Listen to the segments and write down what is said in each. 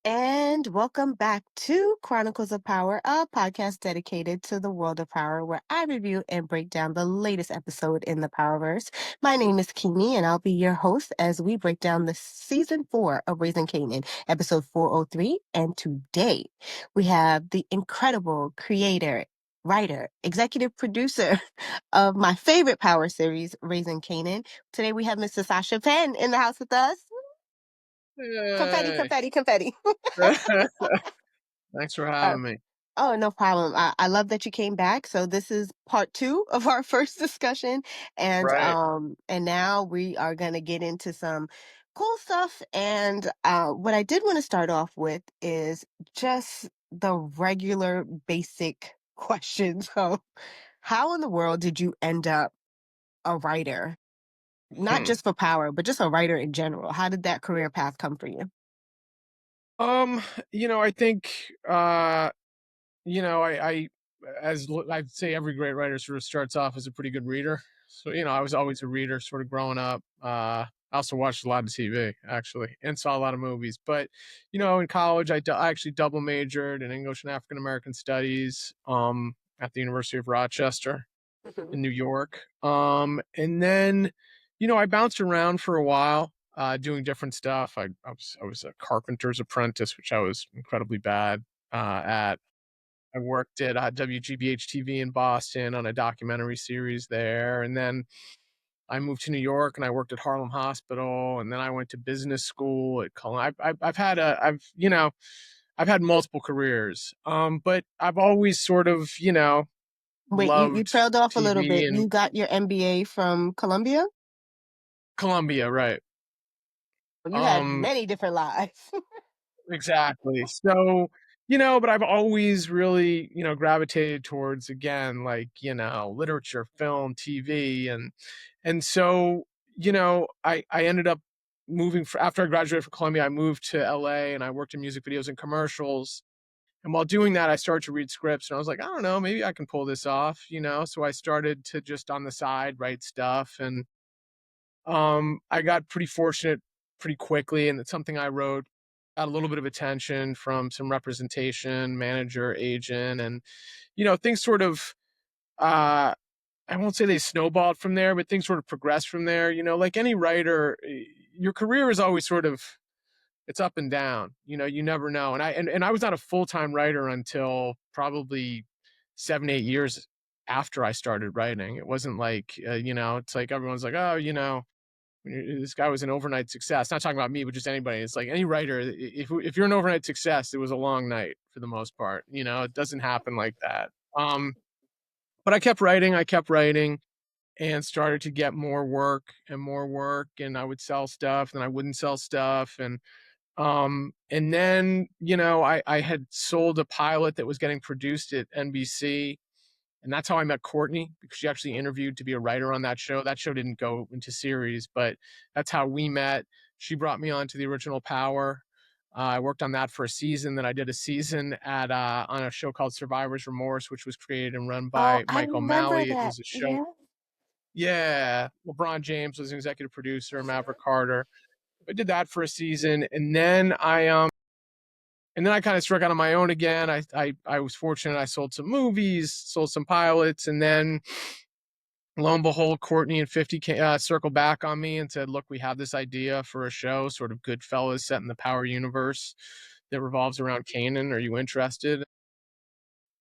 And welcome back to Chronicles of Power, a podcast dedicated to the world of power, where I review and break down the latest episode in the Powerverse. My name is Keemie, and I'll be your host as we break down the season 4 of Raising Kanan, episode 403. And today we have the incredible creator, writer, executive producer of my favorite Power series, Raising Kanan. Today we have Mr. Sascha Penn in the house with us. Confetti, Yay. confetti, confetti. Thanks for Uh, having me. Oh, no problem. I love that you came back. So this is part 2 of our first discussion. Right. And now we are gonna get into some cool stuff. And what I did want to start off with is just the regular basic questions. So how in the world did you end up a writer? Not Hmm. just for Power, but just a writer in general. How did that career path come for you? Um, I think I I'd say every great writer sort of starts off as a pretty good reader. So, I was always a reader sort of growing up. I also watched a lot of TV actually and saw a lot of movies. But, in college I actually double majored in English and African American studies at the University of Rochester in New York. And then, I bounced around for a while, doing different stuff. I was a carpenter's apprentice, which I was incredibly bad at. I worked at WGBH TV in Boston on a documentary series there, and then I moved to New York and I worked at Harlem Hospital, and then I went to business school at Columbia. I've had multiple careers, but I've always sort of Wait, you loved trailed off a little TV bit. and You got your MBA from Columbia? Columbia, right. Well, you had Um, many different lives. exactly. So, but I've always really, gravitated towards again, like, literature, film, TV, and so, I ended up after I graduated from Columbia, I moved to LA and I worked in music videos and commercials. And while doing that, I started to read scripts and I was like, I don't know, maybe I can pull this off. So I started to just on the side write stuff, and I got pretty fortunate pretty quickly, and it's something I wrote. Got a little bit of attention from some representation, manager, agent, and things sort of. I won't say they snowballed from there, but things sort of progressed from there. Like any writer, your career is always sort of it's up and down. You never know. And I was not a full time writer until probably 7, 8 years after I started writing. It wasn't like it's like everyone's like, oh, this guy was an overnight success. Not talking about me, but just anybody. It's like any writer. If you're an overnight success, it was a long night for the most part. It doesn't happen like that. But I kept writing. And started to get more work and more work. And I would sell stuff, and I wouldn't sell stuff. And then I had sold a pilot that was getting produced at NBC, and that's how I met Courtney, because she actually interviewed to be a writer on that show. That show didn't go into series, but that's how we met. She brought me on to the original Power. I worked on that for a season. Then I did a season at on a show called Survivor's Remorse, which was created and run Oh, by I Mike remember O'Malley. It that. was a show. Yeah. Yeah, LeBron James was an executive producer, Maverick Carter. I did that for a season, and then I kind of struck out on my own again. I was fortunate. I sold some movies, sold some pilots, and then lo and behold, Courtney and 50 circled back on me and said, "Look, we have this idea for a show, sort of Goodfellas set in the Power universe that revolves around Kanan. Are you interested?"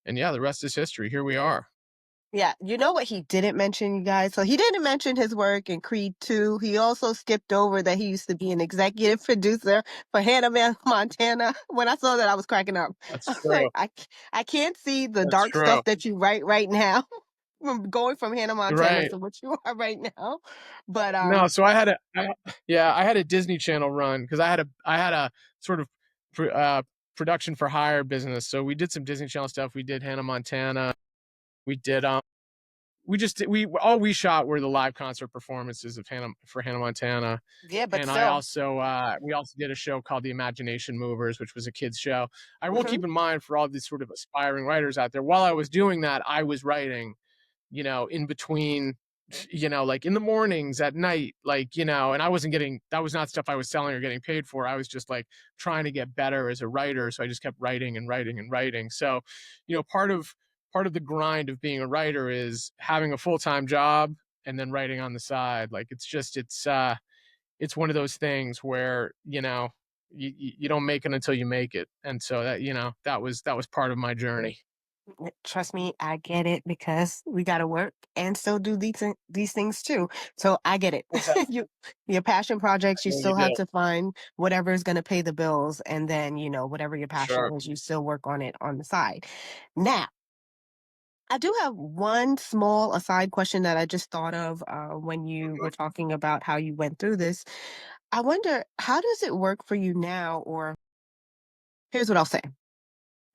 And yeah, the rest is history. Here we are. Yeah. You know what he didn't mention, you guys? So he didn't mention his work in Creed 2. He also skipped over that he used to be an executive producer for Montana. When I saw that, I was cracking up. That's I was true. like, I can't see the That's dark true. stuff that you write right now. From going from Hannah Montana Right. to what you are right now. But No, so I had a Disney Channel run because I had a sort of production for hire business. So we did some Disney Channel stuff. We did Hannah Montana. We did we all we shot were the live concert performances of Hannah Montana. yeah, but And I still. also we also did a show called The Imagination Movers, which was a kids show. I will Mhm. keep in mind for all these sort of aspiring writers out there, while I was doing that, I was writing, in between like in the mornings, at night, like, and I wasn't getting, that was not stuff I was selling or getting paid for. I was just like trying to get better as a writer. So I just kept writing and writing and writing. So, part of the grind of being a writer is having a full-time job and then writing on the side. Like it's one of those things where, you don't make it until you make it. And so that was part of my journey. Trust me, I get it because we gotta work and still do these things too. So I get it. Exactly. You your passion projects, you You still have do. to find whatever is gonna pay the bills, and then, whatever your passion Sure. is, you still work on it on the side. Now, I do have one small aside question that I just thought of when you were Mhm. talking about how you went through this. I wonder, how does it work for you now? Or here's what I'll say.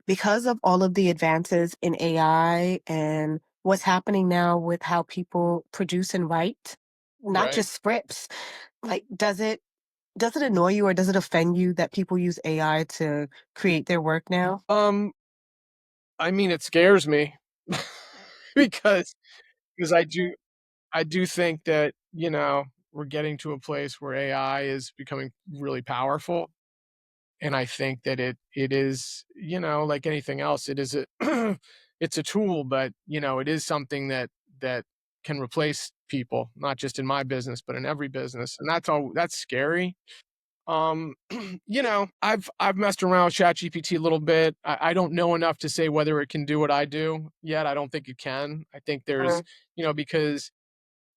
Because of all of the advances in AI and what's happening now with how people produce and write, not Right. just scripts, like does it annoy you or does it offend you that people use AI to create their work now? Um, I mean, it scares me because because I do think that, we're getting to a place where AI is becoming really powerful. And I think that it is, like anything else, it is a it's a tool, but it is something that can replace people, not just in my business, but in every business. And that's scary. Um, I've messed around with ChatGPT a little bit. I don't know enough to say whether it can do what I do yet. I don't think it can. I think there's, because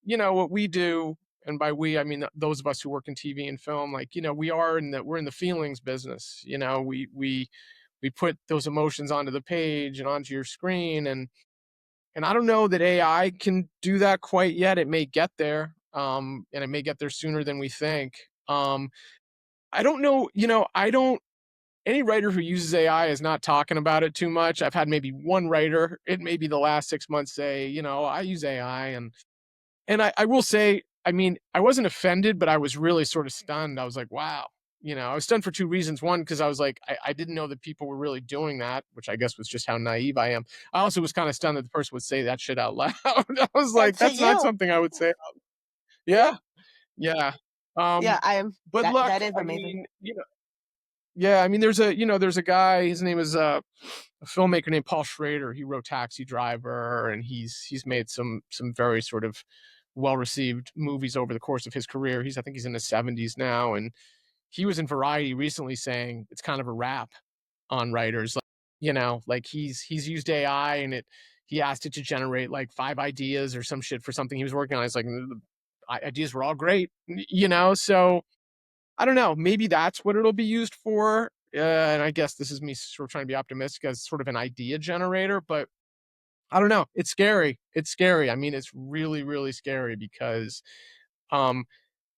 what we do, and by we I mean those of us who work in TV and film, like, we're in the feelings business. We put those emotions onto the page and onto your screen, and I don't know that AI can do that quite yet. It may get there, and it may get there sooner than we think. I don't know, I don't any writer who uses AI is not talking about it too much. I've had maybe one writer, it may be the last 6 months, say, I use AI. And I will say, I mean, I wasn't offended, but I was really sort of stunned. I was like, wow. I was stunned for two reasons. One, because I was like, I didn't know that people were really doing that, which I guess was just how naive I am. I also was kind of stunned that the person would say that shit out loud. I was And like, to that's not you. something I would say. Yep. Yeah. Yeah. Yeah, Um, I am but that luck, is I amazing. mean, yeah, I mean, there's a guy, his name is a filmmaker named Paul Schrader. He wrote Taxi Driver, and he's made some very sort of well-received movies over the course of his career. I think he's in his 70s now, and he was in Variety recently saying it's kind of a wrap on writers. Like, like he's used AI, and he asked it to generate like 5 ideas or some shit for something he was working on. It's like the ideas were all great, so I don't know. Maybe that's what it'll be used for. And I guess this is me sort of trying to be optimistic as sort of an idea generator, but I don't know. It's scary. It's scary. I mean, it's really, really scary because um,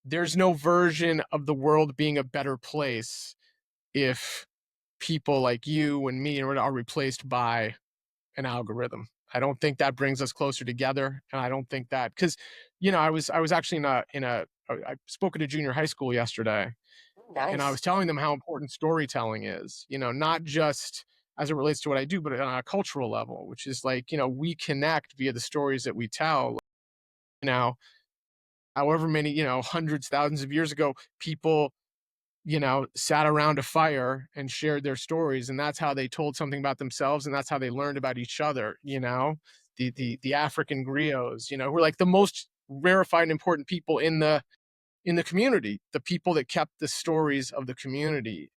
there's no version of the world being a better place if people like you and me are replaced by an algorithm. I don't think that brings us closer together, and I don't think that because I was actually I spoke at a junior high school yesterday, and I Nice. was telling them how important storytelling is, not just as it relates to what I do, but on a cultural level, which is like, we connect via the stories that we tell. You know, however many, hundreds, thousands of years ago, people, sat around a fire and shared their stories, and that's how they told something about themselves, and that's how they learned about each other. The African griots, who are like the most rarefied and important people in the community, the people that kept the stories of the community.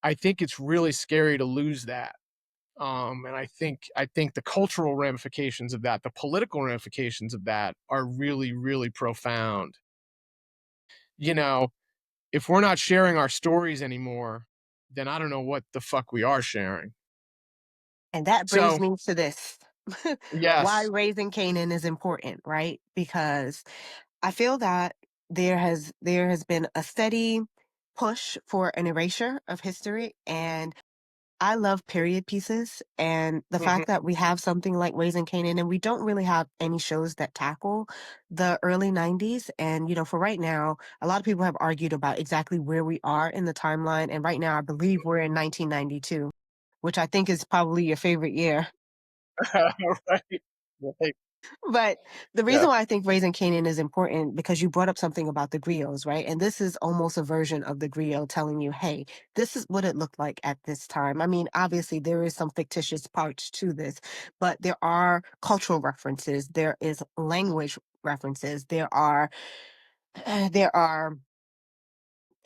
I think it's really scary to lose that. And I think the cultural ramifications of that, the political ramifications of that are really, really profound. You know, if we're not sharing our stories anymore, then I don't know what the fuck we are sharing. And that brings So, me to this. Why yes. raising Canaan is important, right? Because I feel that there has been a steady push for an erasure of history, and I love period pieces, and the Mhm. fact that we have something like Raising Kanan, and we don't really have any shows that tackle the early 90s. And, for right now, a lot of people have argued about exactly where we are in the timeline. And right now, I believe we're in 1992, which I think is probably your favorite year. Right. Right. But the Yeah. reason why I think Raising Kanan is important because you brought up something about the griots, right? And this is almost a version of the griot telling you, hey, this is what it looked like at this time. I mean, obviously there is some fictitious parts to this, but there are cultural references, there is language references, there are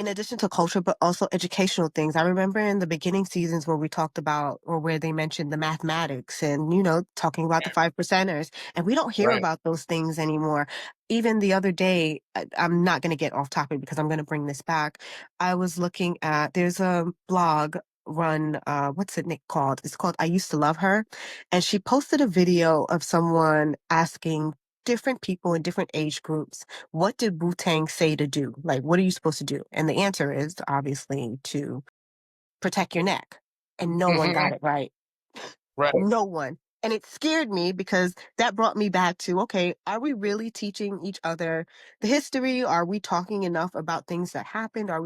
in addition to culture, but also educational things. I remember in the beginning seasons where we talked about or where they mentioned the mathematics and, talking about the five percenters. And we don't hear Right. about those things anymore. Even the other day, I'm not going to get off topic because I'm going to bring this back. I was looking at, there's a blog run, what's it called? It's called I Used to Love Her. And she posted a video of someone asking different people in different age groups, what did Wu-Tang say to do? Like, what are you supposed to do? And the answer is obviously to protect your neck. And no one Mhm. got it right. Right. No one. And it scared me because that brought me back to, okay, are we really teaching each other the history? Are we talking enough about things that happened? Are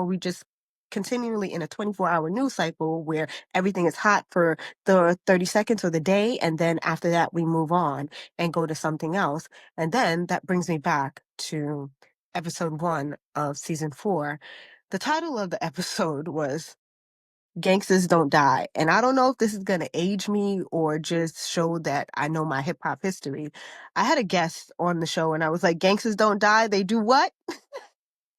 we just continually in a 24-hour news cycle where everything is hot for the 30 seconds or the day, and then after that we move on and go to something else? And then that brings me back to episode 1 of season 4. The title of the episode was Gangsters Don't Die. And I don't know if this is going to age me or just show that I know my hip hop history. I had a guest on the show and I was like, Gangsters don't die. They do what?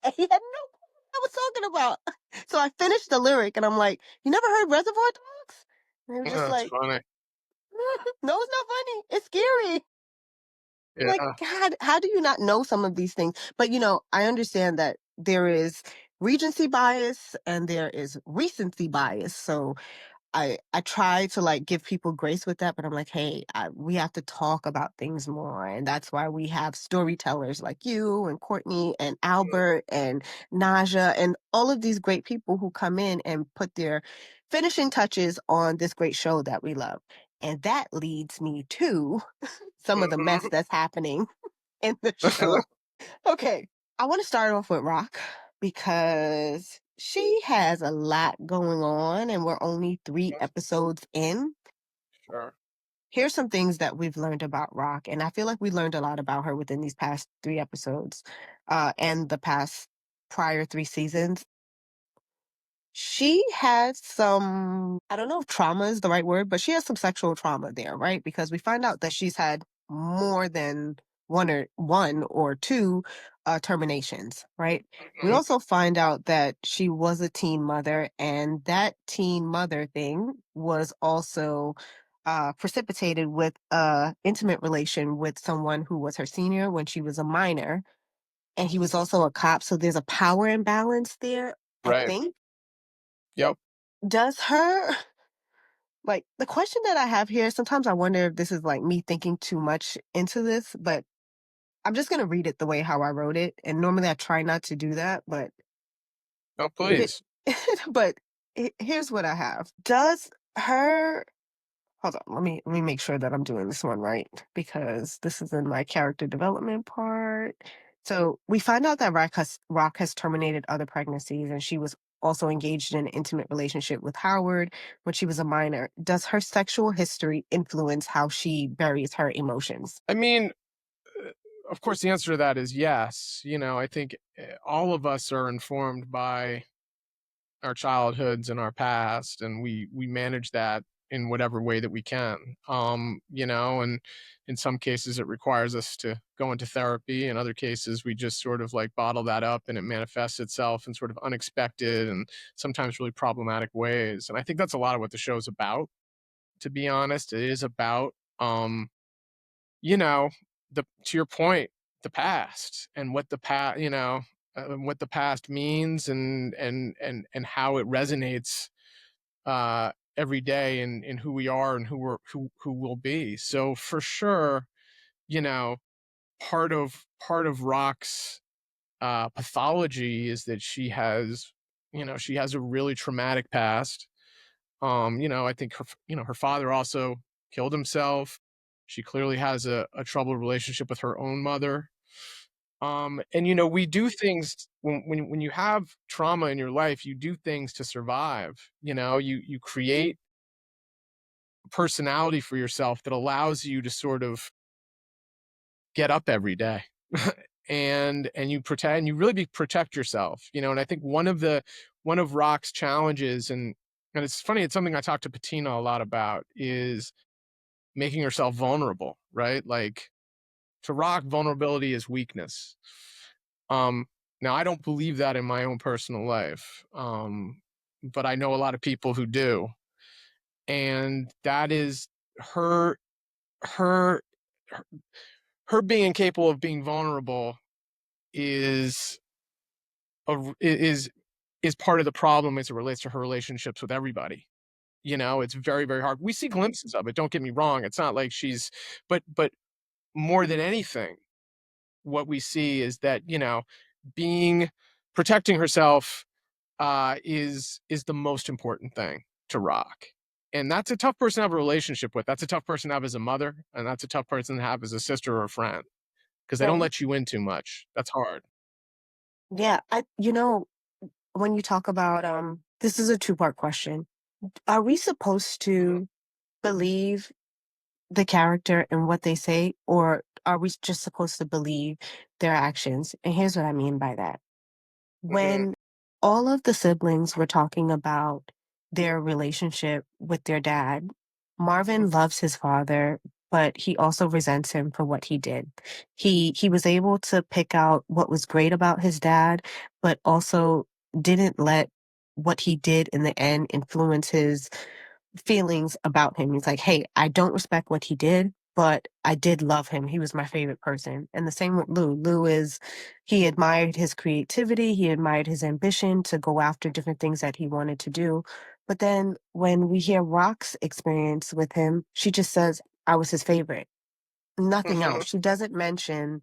And he had no clue what I was talking about. So I finished the lyric and I'm like, you never heard Reservoir Dogs? And they were just That's like, funny. no, it's not funny. It's scary. Like, Yeah. God, how do you not know some of these things? But, I understand that there is recency bias and there is recency bias. So I try to like give people grace with that, but I'm like, hey, we have to talk about things more, and that's why we have storytellers like you and Courtney and Albert and Naja and all of these great people who come in and put their finishing touches on this great show that we love. And that leads me to some of the mess Mhm. that's happening in the show. Okay, I want to start off with Rock because she has a lot going on and we're only 3 episodes in. Sure. Here's some things that we've learned about Rock, and I feel like we learned a lot about her within these past 3 episodes and the past prior 3 seasons. She has some, I don't know if trauma is the right word, but she has some sexual trauma there, right? Because we find out that she's had more than one or two terminations, right? We Mhm. also find out that she was a teen mother, and that teen mother thing was also precipitated with a intimate relation with someone who was her senior when she was a minor, and he was also a cop. So there's a power imbalance there, I Right. think. Yep. Does her like the question that I have here, sometimes I wonder if this is like me thinking too much into this, but I'm just gonna read it the way how I wrote it. And normally I try not to do that, but No, if it please. but here's what I have. Does her hold on, let me make sure that I'm doing this one right because this is in my character development part. So we find out that Rock has terminated other pregnancies and she was also engaged in an intimate relationship with Howard when she was a minor. Does her sexual history influence how she buries her emotions? I mean, uh, of course, the answer to that is yes. I think all of us are informed by our childhoods and our past, and we manage that in whatever way that we can. And in some cases it requires us to go into therapy. In other cases, we just sort of like bottle that up and it manifests itself in sort of unexpected and sometimes really problematic ways. And I think that's a lot of what the show's about, to be honest. It is about you know, the to your point, the past and what the past, what the past means and how it resonates every day in who we are and who we'll be. So for sure, you know, part of Rock's pathology is that she has a really traumatic past. I think her father also killed himself. She clearly has a troubled relationship with her own mother. And we do things when you have trauma in your life, you do things to survive. You create a personality for yourself that allows you to sort of get up every day and you really protect yourself, and I think one of Rock's challenges, and it's funny, it's something I talk to Patina a lot about, is making herself vulnerable, right? Like, to Rock, vulnerability is weakness. um Now, I don't believe that in my own personal life, but I know a lot of people who do, and that is her her her being incapable of being vulnerable is is part of the problem as it relates to her relationships with everybody. It's very, very hard. We see glimpses of it, don't get me wrong. It's not like she's, but more than anything, what we see is that, being protecting herself is the most important thing to Rock. And that's a tough person to have a relationship with. That's a tough person to have as a mother, and that's a tough person to have as a sister or a friend, because they don't Right. let you in too much. That's hard. Yeah, when you talk about this is a two-part question. Are we supposed Mhm, to believe the character and what they say, or are we just supposed to believe their actions? And here's what I mean by that. mhm, When all of the siblings were talking about their relationship with their dad, mhm, Marvin loves his father, but he also resents him for what he did. He was able to pick out what was great about his dad, but also didn't let what he did in the end influence his feelings about him. He's like, "Hey, I don't respect what he did, but I did love him. He was my favorite person." And the same with Lou. Lou is he admired his creativity, he admired his ambition to go after different things that he wanted to do. But then when we hear Rock's experience with him, she just says, "I was his favorite." Nothing mhm. else. She doesn't mention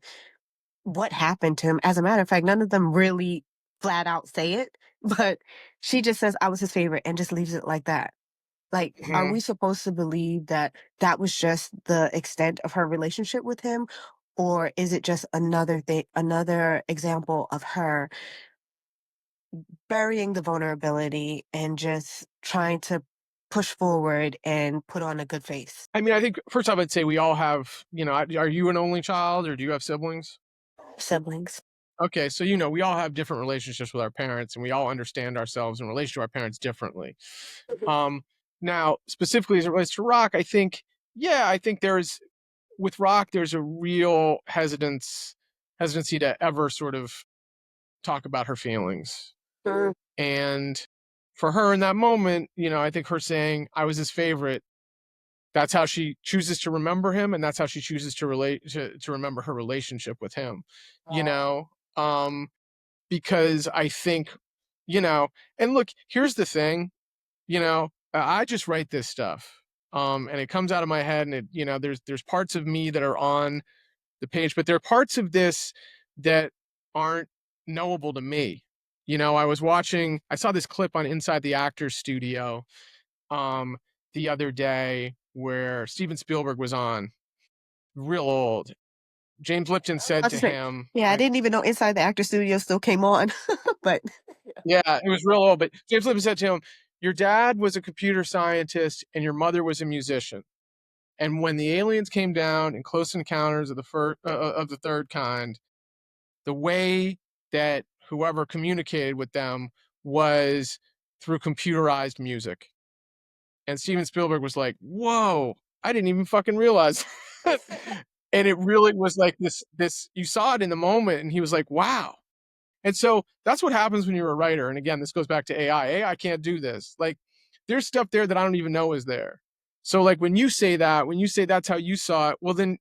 what happened to him. As a matter of fact, none of them really flat out say it, but she just says, "I was his favorite," and just leaves it like that. Like, are Mhm. we supposed to believe that that was just the extent of her relationship with him? Or is it just another example of her burying the vulnerability and just trying to push forward and put on a good face? I mean, I think first off, I'd say we all have, are you an only child or do you have siblings? Siblings. Okay, so we all have different relationships with our parents, and we all understand ourselves in relation to our parents differently. Mhm. Um, Now, specifically as it relates to Rock, I think, yeah, I think with Rock, there's a real hesitancy to ever sort of talk about her feelings. Mm, And for her in that moment, I think her saying, "I was his favorite," that's how she chooses to remember him, and that's how she chooses to remember her relationship with him. You know, um, because I think, you know, and look, here's the thing, I just write this stuff, and it comes out of my head, and there's parts of me that are on the page, but there are parts of this that aren't knowable to me. I saw this clip on Inside the Actors Studio um the other day where Steven Spielberg was on, real old. James Lipton I was said about to to say, him, yeah, I didn't even know Inside the Actor Studio still came on, but yeah, it was real old, but James Lipton said to him, "Your dad was a computer scientist and your mother was a musician. And when the aliens came down in Close Encounters of the Third Kind, the way that whoever communicated with them was through computerized music." And Steven Spielberg was like, "Whoa, I didn't even fucking realize." And it really was like this you saw it in the moment, and he was like, "Wow." And so that's what happens when you're a writer. And again, this goes back to AI. AI can't do this. Like, there's stuff there that I don't even know is there. So like when you say that's how you saw it, well then,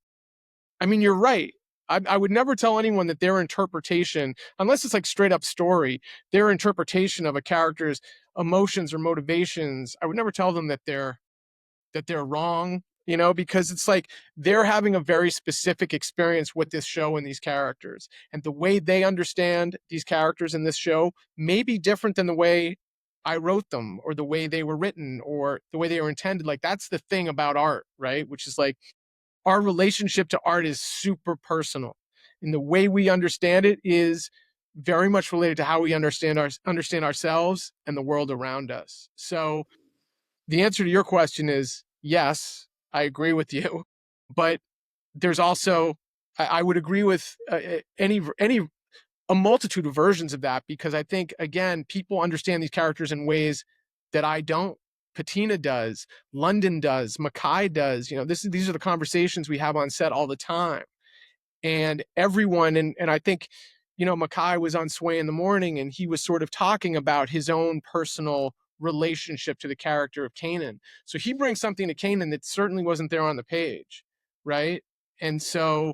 I mean, you're right. I would never tell anyone that their interpretation, unless it's like straight up story, their interpretation of a character's emotions or motivations, I would never tell them that they're wrong, because it's like they're having a very specific experience with this show and these characters. And the way they understand these characters in this show may be different than the way I wrote them, or the way they were written, or the way they were intended. Like, that's the thing about art, right? Which is like, our relationship to art is super personal. And the way we understand it is very much related to how we understand ourselves and the world around us. So the answer to your question is yes, I agree with you. But there's also I would agree with any a multitude of versions of that, because I think again people understand these characters in ways that I don't. Patina does, London does, Mackay does. These are the conversations we have on set all the time, and everyone. And I think Mackay was on Sway in the Morning, and he was sort of talking about his own personal relationship to the character of Kanan. So he brings something to Kanan that certainly wasn't there on the page, right? And so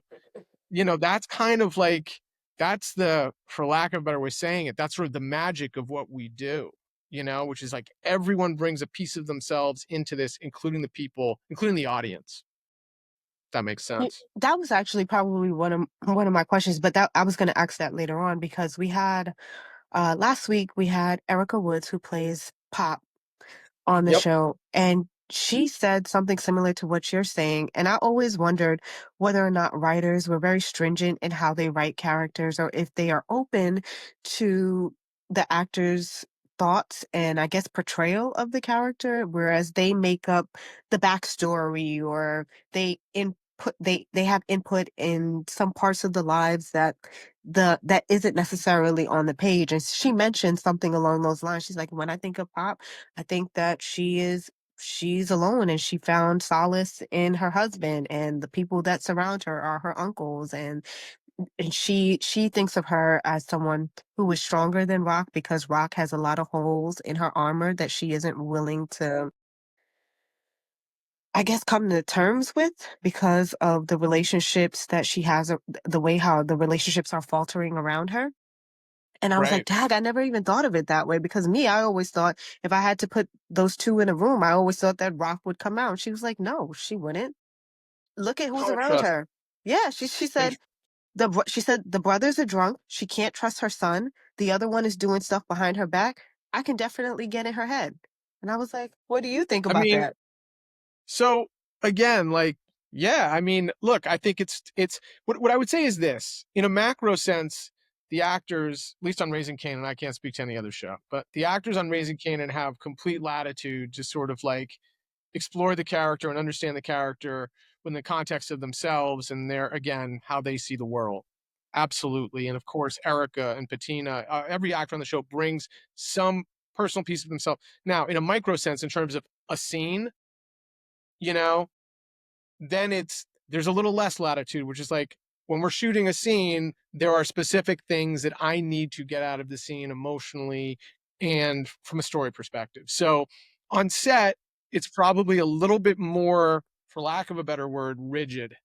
that's kind of like, that's the, for lack of a better way of saying it, that's sort of the magic of what we do, which is like everyone brings a piece of themselves into this, including the people, including the audience. If that makes sense. That was actually probably one of my questions, but that I was going to ask that later on because we had last week we had Erica Woods who plays Pop on the Yep. show, and she said something similar to what you're saying. And I always wondered whether or not writers were very stringent in how they write characters, or if they are open to the actors' thoughts and I guess portrayal of the character, whereas they make up the backstory, or they have input in some parts of the lives that isn't necessarily on the page. And she mentioned something along those lines. She's like, when I think of Pop, I think that she's alone and she found solace in her husband, and the people that surround her are her uncles, and she thinks of her as someone who is stronger than Rock because Rock has a lot of holes in her armor that she isn't willing to, I guess, come to terms with because of the relationships that she has, the way how the relationships are faltering around her. And I was like, Right. "Dad, I never even thought of it that way," because me, I always thought if I had to put those 2 in a room, I always thought that Rock would come out. She was like, "No, she wouldn't. Look at who's Oh, around interesting. her." Yeah, she said Interesting. she said, "The brothers are drunk. She can't trust her son. The other one is doing stuff behind her back. I can definitely get in her head." And I was like, "What do you think I about mean, that?" so again, like, yeah, I mean, look, I think it's what I would say is this: in a macro sense, the actors, at least on Raising Kanan, I can't speak to any other show, but the actors on Raising Kanan have complete latitude to sort of like explore the character and understand the character within the context of themselves and their, again, how they see the world. Absolutely. And of course, Erica and Patina, every actor on the show brings some personal piece of themselves. Now, in a micro sense, in terms of a scene, you know, then there's a little less latitude, which is like when we're shooting a scene, there are specific things that I need to get out of the scene emotionally and from a story perspective. So on set, it's probably a little bit more, for lack of a better word, rigid.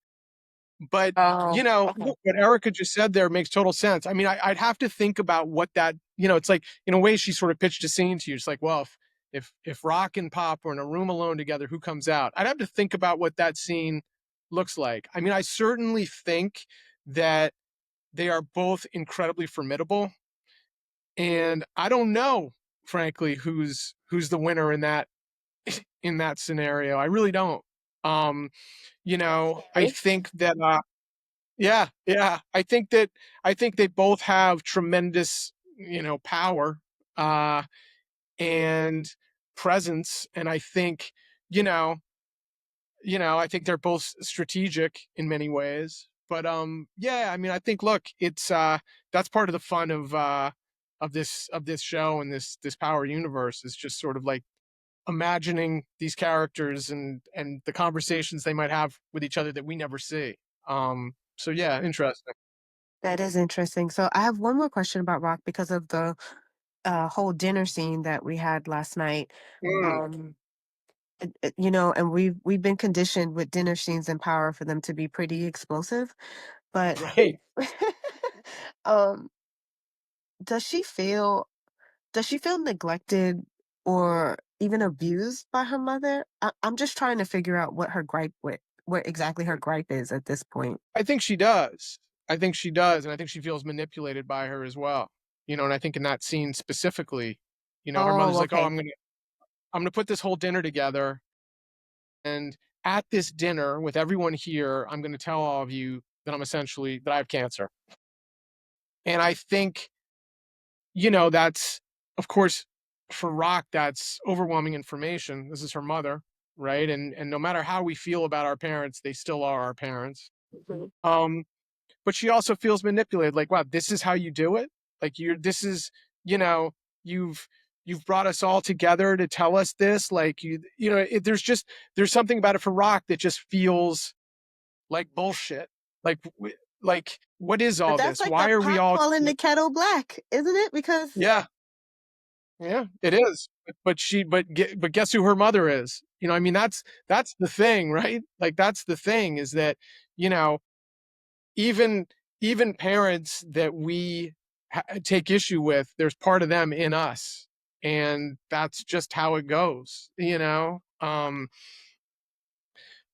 But Oh, okay. what Erica just said there makes total sense. I mean, I'd have to think about what that, it's like in a way she sort of pitched a scene to you. It's like, well, if Rock and Pop were in a room alone together, who comes out? I'd have to think about what that scene looks like. I mean, I certainly think that they are both incredibly formidable, and I don't know, frankly, who's the winner in that scenario. I really don't. Um, I Okay. think that yeah, yeah. I think they both have tremendous, power uh and presence. And I think, you know, I think they're both strategic in many ways. But yeah, I mean I think look, it's that's part of the fun of this show and this power universe is just sort of like imagining these characters and the conversations they might have with each other that we never see. So yeah, interesting. That is interesting. So I have one more question about Rock because of the whole dinner scene that we had last night. Mm, Um, and we've been conditioned with dinner scenes in Power for them to be pretty explosive, but right. um, does she feel does she feel neglected or even abused by her mother? I'm just trying to figure out what exactly her gripe is at this point. I think she does. I think she does, and I think she feels manipulated by her as well. And I think in that scene specifically, her Oh, mother's like, "Oh, okay. I'm gonna put this whole dinner together, and at this dinner with everyone here, I'm gonna tell all of you that that I have cancer." And I think, that's, of course, for Rock, that's overwhelming information. This is her mother, right? And no matter how we feel about our parents, they still are our parents. Mhm. but she also feels manipulated. Like, wow, this is how you do it. Like this is, you know, you've you've brought us all together to tell us this. Like there's something about it for Rock that just feels like bullshit. Like, like what is But all that's this? like the Why are we pot all? calling the kettle black, isn't it? Because Yeah, yeah, it is. But guess who her mother is? I mean, that's the thing, right? Like that's the thing is that, you know, even even parents that we take issue with, there's part of them in us, and that's just how it goes.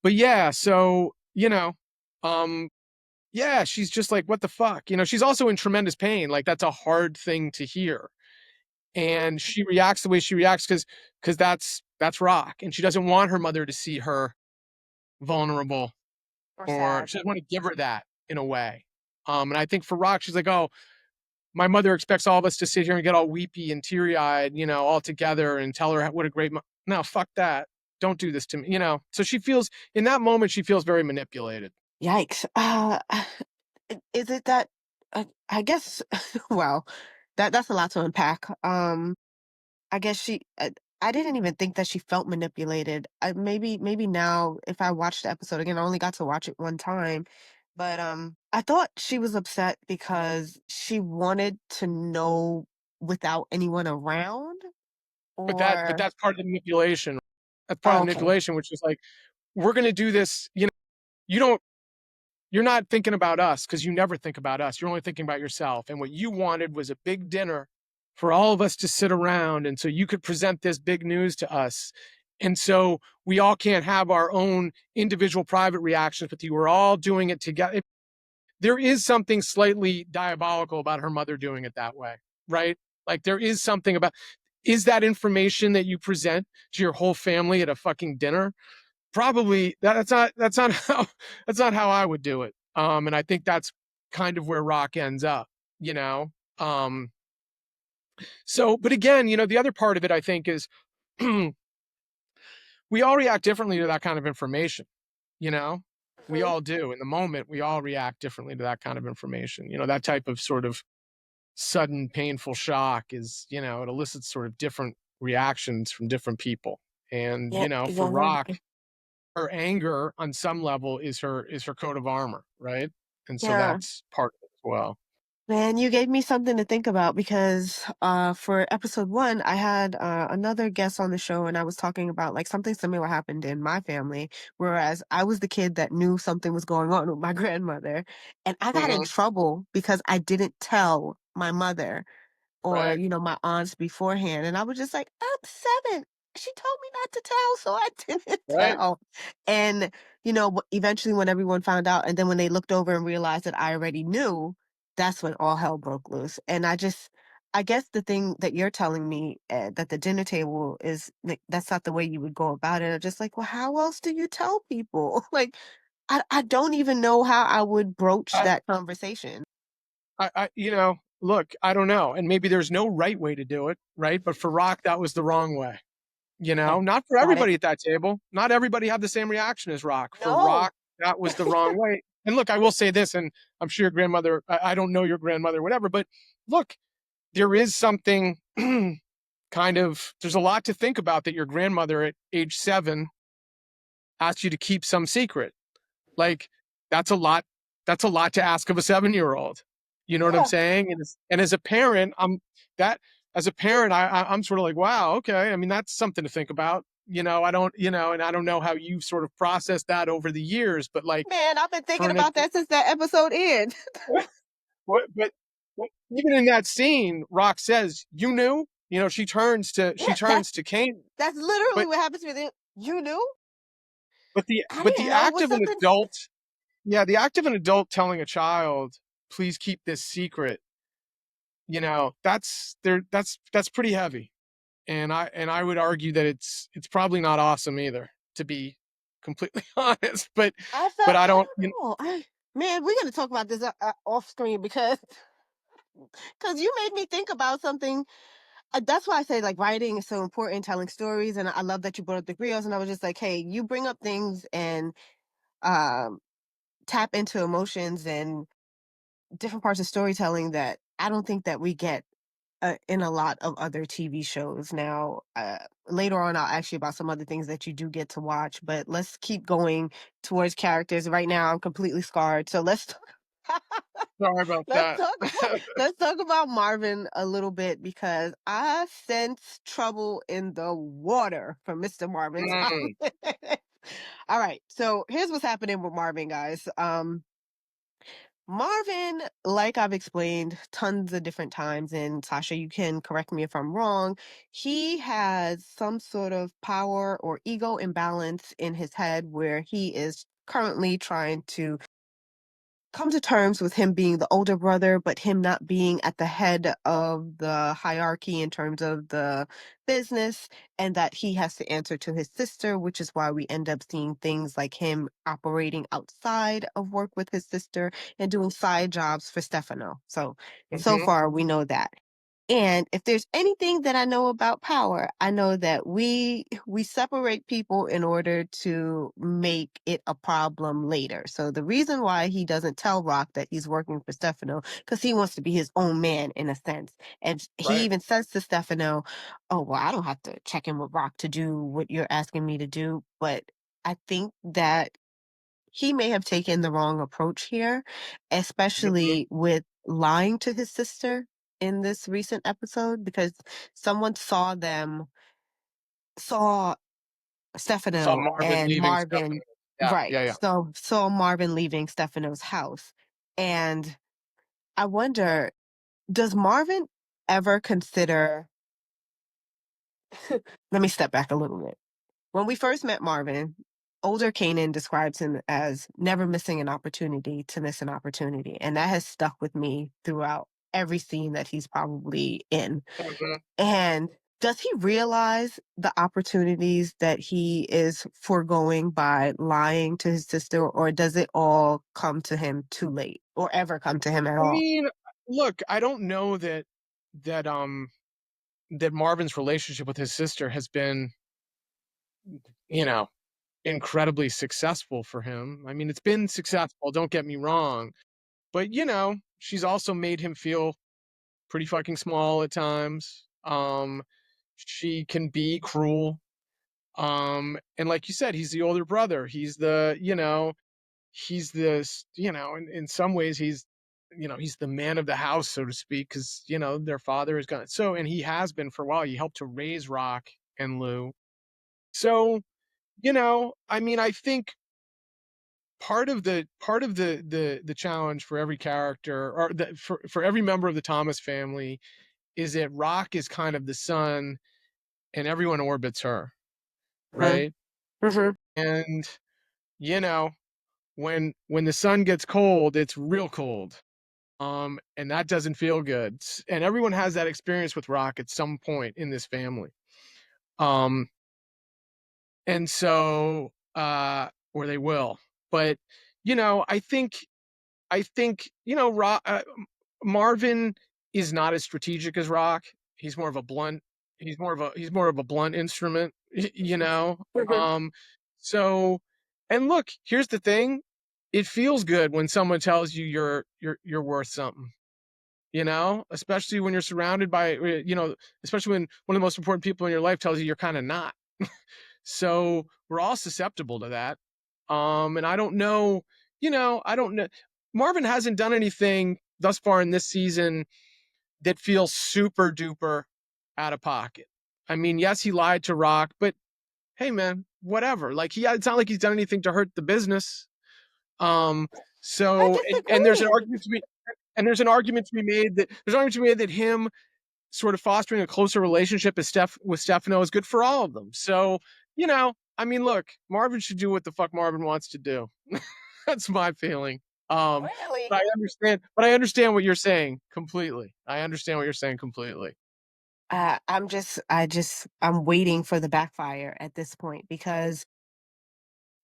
But yeah, so, yeah, she's just like, what the fuck? She's also in tremendous pain. Like that's a hard thing to hear. And she reacts the way she reacts because that's Rock, and she doesn't want her mother to see her vulnerable, or or sad. she doesn't want to give her that in a way. And I think for Rock, she's like, oh, my mother expects all of us to sit here and get all weepy and teary eyed, all together and tell her what a great. No, fuck that. Don't do this to me. So she feels in that moment, she feels very manipulated. Yikes. Is it that I guess wow, that's a lot to unpack. I guess I didn't even think that she felt manipulated. Maybe now if I watch the episode again, I only got to watch it one time, but I thought she was upset because she wanted to know without anyone around But or that's part of the manipulation. That's part of oh, the okay. manipulation, which is like, we're gonna do this. You don't you're not thinking about us because you never think about us. You're only thinking about yourself. And what you wanted was a big dinner for all of us to sit around. And so you could present this big news to us. And so we all can't have our own individual private reactions with you. We're all doing it together. There is something slightly diabolical about her mother doing it that way, right? Like there is something about, is that information that you present to your whole family at a fucking dinner? Probably that's not how that's not how I would do it. And I think that's kind of where Rock ends up, you know. Um, but again, the other part of it I think is we all react differently to that kind of information, you know. We Mhm. all do. In the moment, we all react differently to that kind of information. That type of sort of sudden painful shock it elicits sort of different reactions from different people. And, Yeah, for yeah, Rock, her anger on some level is her coat of armor, right? And so yeah. that's part of it as well. Man, you gave me something to think about because for episode one, I had another guest on the show and I was talking about like something similar happened in my family, whereas I was the kid that knew something was going on with my grandmother. And I got in Mhm. trouble because I didn't tell my mother or, Right, my aunts beforehand. And I was just like, I'm 7. She told me not to tell, so I didn't right. tell. And, eventually when everyone found out, and then when they looked over and realized that I already knew, that's when all hell broke loose. And I guess the thing that you're telling me that the dinner table is like, that's not the way you would go about it. I'm just like, well, how else do you tell people? Like, I don't even know how I would broach I that conversation. look, I don't know, and maybe there's no right way to do it, right? But for Rock, that was the wrong way. Okay, Not for got it. everybody at that table. Not everybody had the same reaction as Rock. For No. Rock, that was the wrong way. And look, I will say this, and I'm sure your grandmother. I don't know your grandmother, whatever, but look, there is something kind of. There's a lot to think about that your grandmother at age 7 asked you to keep some secret. Like that's a lot. That's a lot to ask of a 7-year-old. You know what I'm Yeah. saying? And as a parent, that as a parent, I'm sort of like, wow, okay. I mean, that's something to think about. I don't, and I don't know how you've sort of processed that over the years, but like Man, I've been for thinking an about that since that episode ended. but even in that scene, Rock says, "You knew." She turns to Yeah, that's Kane, that's literally but what happens to me. You knew? I but didn't the know it act was of an something. adult, yeah, the act of an adult telling a child, "Please keep this secret," that's pretty heavy. And I would argue that it's probably not awesome either, to be completely honest. But I I don't, don't know. Man, we're gonna talk about this off screen because you made me think about something. That's why I say like writing is so important, telling stories, and I love that you brought up the griots. And I was just like, hey, you bring up things and um, tap into emotions and different parts of storytelling that I don't think that we get in a lot of other TV shows. Now, later on, I'll ask you about some other things that you do get to watch, but let's keep going towards characters. Right now, I'm completely scarred. So let's Sorry about let's that. talk let's talk about Marvin a little bit because I sense trouble in the water from Mr. Marvin's house. Mm, All right. So here's what's happening with Marvin, guys. Marvin, like I've explained tons of different times, and Sasha, you can correct me if I'm wrong, he has some sort of power or ego imbalance in his head where he is currently trying to come to terms with him being the older brother, but him not being at the head of the hierarchy in terms of the business, and that he has to answer to his sister, which is why we end up seeing things like him operating outside of work with his sister and doing side jobs for Stefano. So mhm, far we know that. And if there's anything that I know about power, I know that we separate people in order to make it a problem later. So the reason why he doesn't tell Rock that he's working for Stefano, because he wants to be his own man in a sense. And he right. even says to Stefano, "Oh, well, I don't have to check in with Rock to do what you're asking me to do." But I think that he may have taken the wrong approach here, Mhm. especially with lying to his sister in this recent episode because someone saw Saw Stefano Marvin and leaving Stefan. Marvin, Yeah, right. yeah, yeah. So saw Marvin leaving Stefano's house. And I wonder, does Marvin ever consider let me step back a little bit. When we first met Marvin, older Kanan describes him as never missing an opportunity to miss an opportunity. And that has stuck with me throughout every scene that he's probably in. Mhm. And does he realize the opportunities that he is foregoing by lying to his sister, or does it all come to him too late or ever come to him at I all? mean, look, I don't know that that Marvin's relationship with his sister has been, you know, incredibly successful for him. I mean, it's been successful, don't get me wrong, but, she's also made him feel pretty fucking small at times. She can be cruel. And like you said, he's the older brother. He's this, in some ways he's the man of the house, so to speak, because their father is gone. So, and he has been for a while. He helped to raise Rock and Lou. So, I mean, I think part of the challenge for every character, or for every member of the Thomas family, is that Rock is kind of the sun and everyone orbits her, Mhm, right? mhm. And you know, when the sun gets cold, it's real cold. And that doesn't feel good. And everyone has that experience with Rock at some point in this family. Um, and so or they will. But I think Marvin is not as strategic as Rock. He's more of a blunt. He's more of a blunt instrument. Mhm. Um, so, and look, here's the thing: it feels good when someone tells you you're worth something. Especially when you're surrounded by especially when one of the most important people in your life tells you you're kind of not. So we're all susceptible to that. And I don't know. Marvin hasn't done anything thus far in this season that feels super duper out of pocket. I mean, yes, he lied to Rock, but hey, man, whatever. Like it's not like he's done anything to hurt the business. Um, I so and there's an disagree. argument to be and there's an argument to be made that him sort of fostering a closer relationship with Stefano is good for all of them. So, I mean, look, Marvin should do what the fuck Marvin wants to do. That's my feeling. Really? But I understand what you're saying completely. I understand what you're saying completely. I'm waiting for the backfire at this point because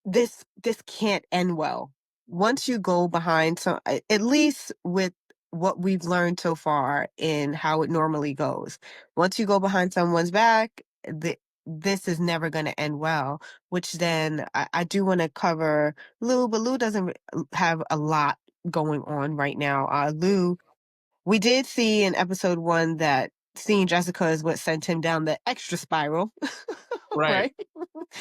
this can't end well. Once you go behind at least with what we've learned so far in how it normally goes. Once you go behind someone's back, this is never going to end well, which then I do want to cover Lou, but Lou doesn't have a lot going on right now. Lou, we did see in episode 1 that seeing Jessica is what sent him down the extra spiral, Right. right?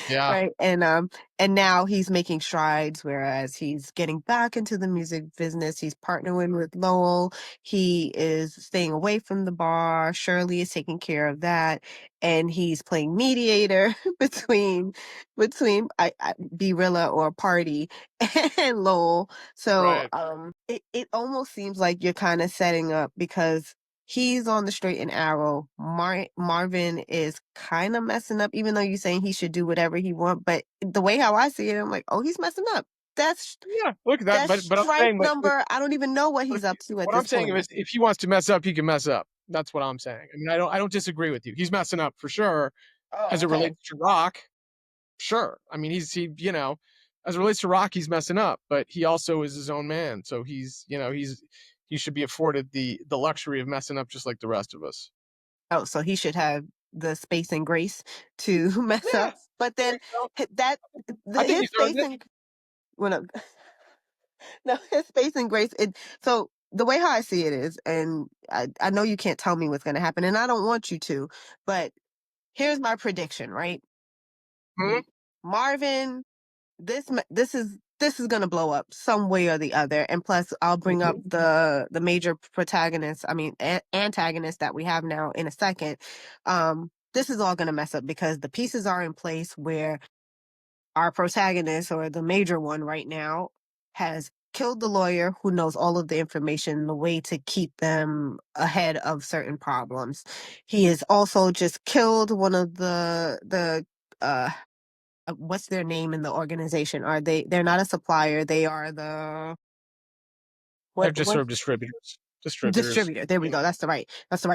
Yeah. Right, and now he's making strides, whereas he's getting back into the music business, he's partnering with Lowell, he is staying away from the bar, Shirley is taking care of that, and he's playing mediator between Be-Rilla or Party and Lowell. So, Right. it almost seems like you're kinda setting up because he's on the straight and narrow. Marvin is kinda messing up, even though you're saying he should do whatever he want, but the way how I see it, I'm like, "Oh, he's messing up." That's Yeah. Look at that. that's But I'm strike saying, like, number I don't even know what but he's up to at what I'm this saying point. is, if he wants to mess up, he can mess up. That's what I'm saying. I mean, I don't disagree with you. He's messing up for sure Oh, as it okay. relates to Rock. Sure. I mean, as it relates to Rock, he's messing up, but he also is his own man. So he should be afforded the luxury of messing up just like the rest of us. Oh, so he should have the space and grace to mess Yeah. up, but I then think so. that I think his he's earned space it. and well, no, no, his space and grace, so the way how I see it is, and I know you can't tell me what's gonna happen, and I don't want you to, but here's my prediction, right? Mhm. Marvin, this is gonna blow up some way or the other, and plus, I'll bring up Mhm. the major protagonist, I mean, antagonist that we have now in a second. This is all gonna mess up because the pieces are in place where our protagonist, or the major one right now, has killed the lawyer who knows all of the information, the way to keep them ahead of certain problems. He has also just killed one of the uh what's their name in the organization? They're not a supplier, they are the They're what just what sort of distributors. Distributors. distributor, there we go, that's the right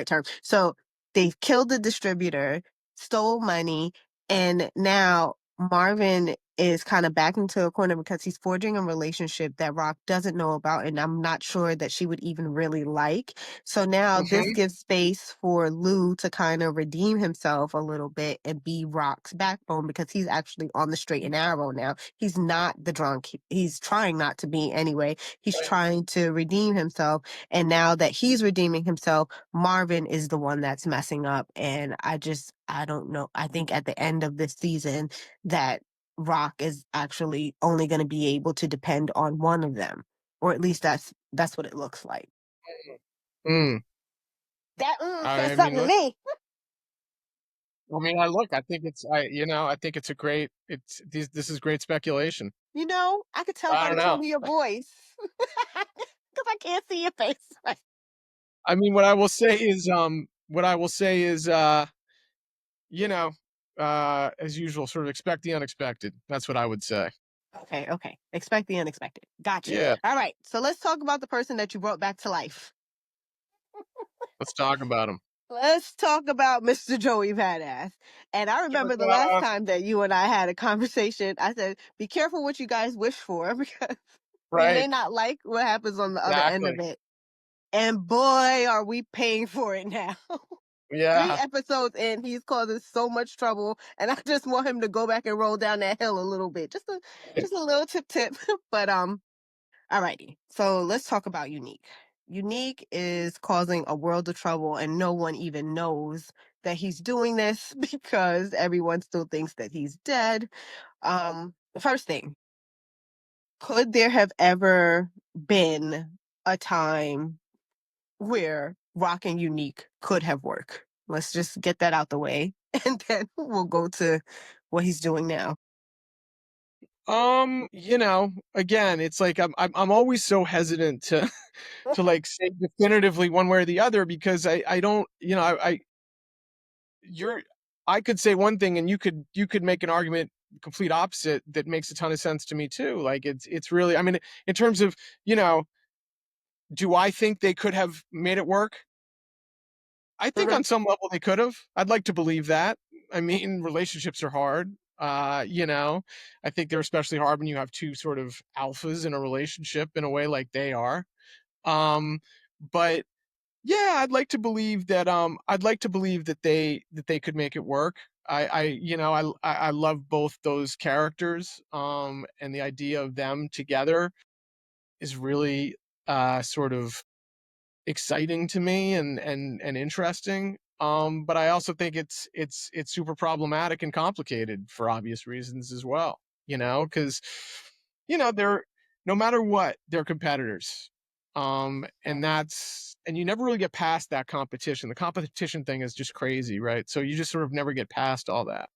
term. So, they've killed the distributor, stole money, and now Marvin is kinda backed into a corner because he's forging a relationship that Rock doesn't know about, and I'm not sure that she would even really like. So now this Mhm. gives space for Lou to kinda redeem himself a little bit and be Rock's backbone because he's actually on the straight and narrow now. He's not the drunk, he's trying not to be anyway. He's Right. trying to redeem himself, and now that he's redeeming himself, Marvin is the one that's messing up. And I don't know. I think at the end of this season that Rock is actually only going to be able to depend on one of them. Or at least that's what it looks like. Mm. That says I mean, something to look. me. I think I think it's a great. This is great speculation. I could tell I by the don't know. tone of your voice. Because I can't see your face. I mean, what I will say is, you know, as usual, sort of expect the unexpected. That's what I would say. Okay, okay. Expect the unexpected. Gotcha. Yeah. All right. So let's talk about the person that you brought back to life. Let's talk about them. Let's talk about Mr. Joey Badass. And I remember the last time that you and I had a conversation, I said, be careful what you guys wish for because we may Right. not like what happens on the other end Exactly. of it. And boy, are we paying for it now. Three Yeah. episodes in, he's causing so much trouble, and I just want him to go back and roll down that hill a little bit, just a little tip. But alrighty. So let's talk about Unique. Unique is causing a world of trouble, and no one even knows that he's doing this because everyone still thinks that he's dead. The first thing, could there have ever been a time where Rock and Unique could have worked? Let's just get that out the way, and then we'll go to what he's doing now. Again, it's like I'm always so hesitant to to like say definitively one way or the other because I don't, you're I could say one thing and you could make an argument complete opposite that makes a ton of sense to me too. Like it's really, I mean, in terms of, you know, do I think they could have made it work? I think Mhm. on some level they could have. I'd like to believe that. I mean, relationships are hard. I think they're especially hard when you have two sort of alphas in a relationship in a way like they are. Um, but yeah, I'd like to believe that they could make it work. I love both those characters, and the idea of them together is really sort of exciting to me and interesting. But I also think it's super problematic and complicated for obvious reasons as well. Because they're no matter what, they're competitors. And you never really get past that competition. The competition thing is just crazy, right? So you just sort of never get past all that.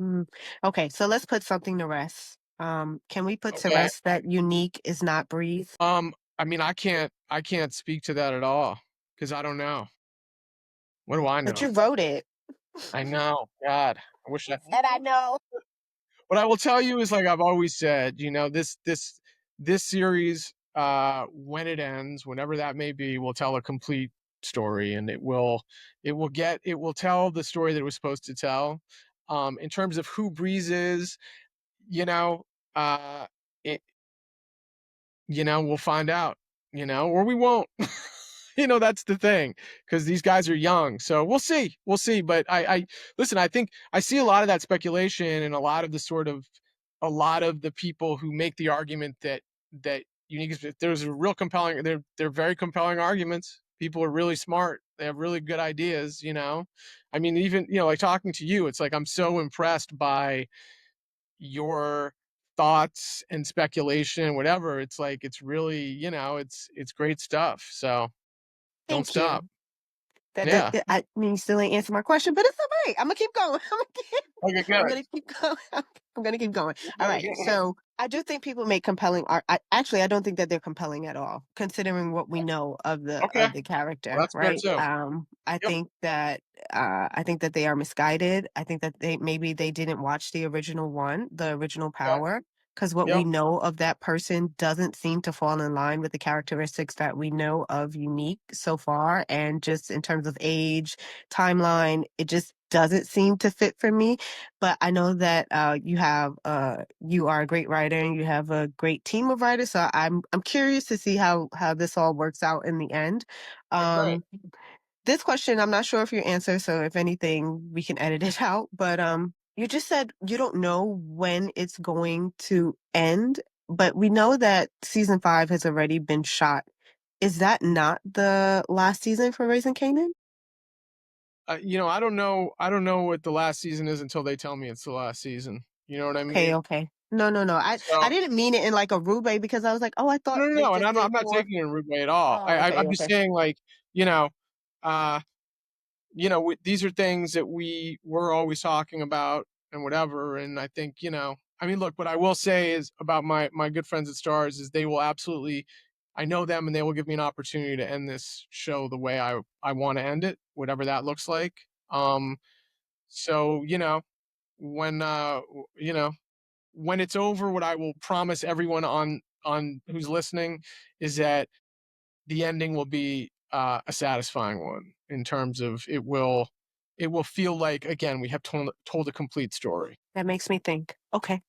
Mm. Okay, so let's put something to rest. Can we put to Okay. rest that Unique is not Breathe? I mean, I can't speak to that at all because I don't know. What do I But know? you wrote it. I know. God, I wish I. And I know. What I will tell you is, like I've always said, this series, when it ends, whenever that may be, will tell a complete story, and it will tell the story that it was supposed to tell. In terms of who Breeze is, you know, uh, it, we'll find out, or we won't. That's the thing, because these guys are young. So we'll see. But I listen, I think I see a lot of that speculation and a lot of the people who make the argument that there's a real compelling, they're very compelling arguments. People are really smart. They have really good ideas. I mean, even, like talking to you, it's like I'm so impressed by your thoughts and speculation, whatever. It's like it's really, it's great stuff. So don't Thank you. stop. That Yeah. I mean, you still ain't answer my question, but it's all right. I'm gonna keep going. Okay, I'm good. gonna keep going. I'm gonna keep going. All right. So I do think people make compelling art. I don't think that they're compelling at all, considering what we know of the Okay. Well, character. that's fair Right. too. Yep. I think that they are misguided. I think that maybe they didn't watch the original one, the original Okay. Power, because what we Yep. know of that person doesn't seem to fall in line with the characteristics that we know of Unique so far. And just in terms of age, timeline, it just doesn't seem to fit for me. But I know that you are a great writer and you have a great team of writers. So I'm curious to see how this all works out in the end. Okay, great. Um, this question, I'm not sure if you answer, so if anything, we can edit it out. But you just said you don't know when it's going to end, but we know that season 5 has already been shot. Is that not the last season for Raising Kanan? I don't know what the last season is until they tell me it's the last season. You know what I Okay, mean? okay. No, no, no. I So didn't mean it in like a rude way because I was like, oh, I thought no, no, they no, and just I'm did not more. taking it in a rude way at all. Oh, okay, I'm just okay. saying, like, you know, uh, these are things that we were always talking about and whatever. And I think, I mean, look, what I will say is about my good friends at Stars is they will absolutely, I know them, and they will give me an opportunity to end this show the way I want to end it, whatever that looks like. So, when, you know, when it's over, what I will promise everyone on who's listening is that the ending will be a satisfying one, in terms of it will feel like, again, we have told a complete story. That makes me think. Okay.